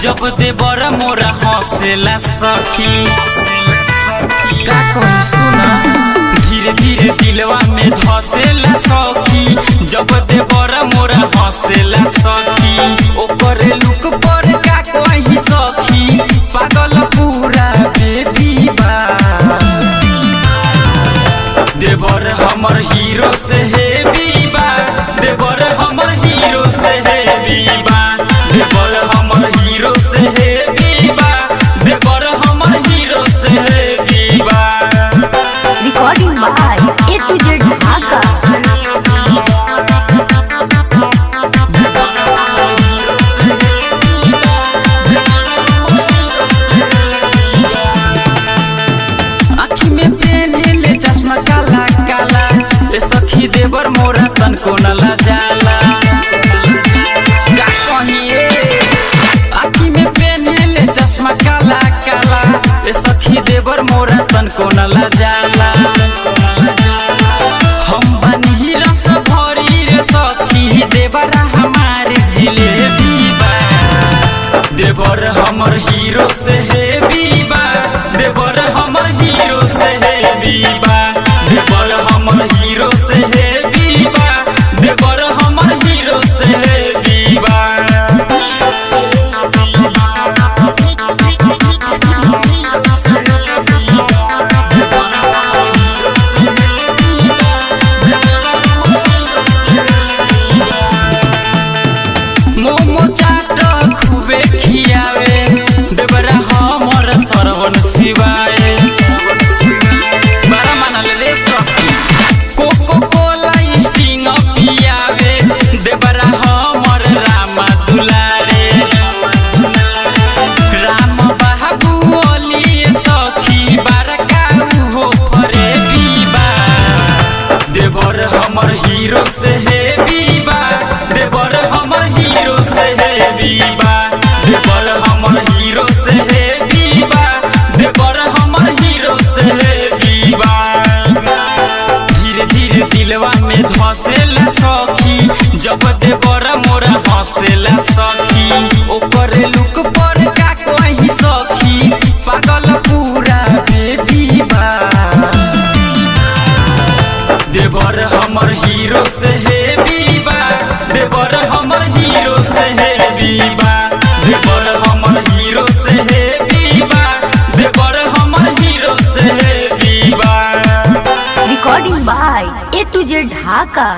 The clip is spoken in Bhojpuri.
जब देवर मोरा हंसेला सखी का कही सुना धीरे धीरे दिलवा में धसेला सखी जब देवर मोरा हंसेला सखी ओकर लुक पर का कही सखी पागल पूरा बेबी बा देवर हमर हीरो से हेवी बा देवर हमर हीरो से हेवी बा देवर हमर हीरो से हेवी बा देवर हमर हीरो से हेवी बा recording by A to Z Dhaka. आँखी में पहनले चश्मा काला काला ए सखी देवर मोरा तनको न जाला आँखी में पहनले चश्मा काला काला ए सखी देवर मोरा तनको न जाला हम बनी रस भरी रे सखी देवरा हमारे जिलेबी बा देवर हमर हीरो से हेवी बा देवर हमर हीरो से हेवी बा देवर हमर हीरो से हेवी बा देवर हमर हीरो से हेवी बा मोमो चाट खूबे खियावे देवरा हमर सरवन शिवाय बड़ा मानल रे सखी कोको कोला स्टिंग पियावे देवरा हमर रामा दुलारे राम बाबू ओली सखी बड़का हो फरे बीबा देवर हमर हीरो से हेवी बा देवर हमर हीरो से हेवी बा देवर हमर हीरो से हेवी बा देवर हमर हीरो से हेवी बा धीरे धीरे दिलवा में धसेला सखी जब देवर मोरा हंसेला सखी ओकर लुक पर का कही सखी पागल पूरा बेबी बा देवर हमर हीरो से हेवी बा देवर हमर हीरो से हेवी बा देवर हमर हीरो से हेवी बा देवर हमर हीरो से हेवी बा recording by A to Z Dhaka.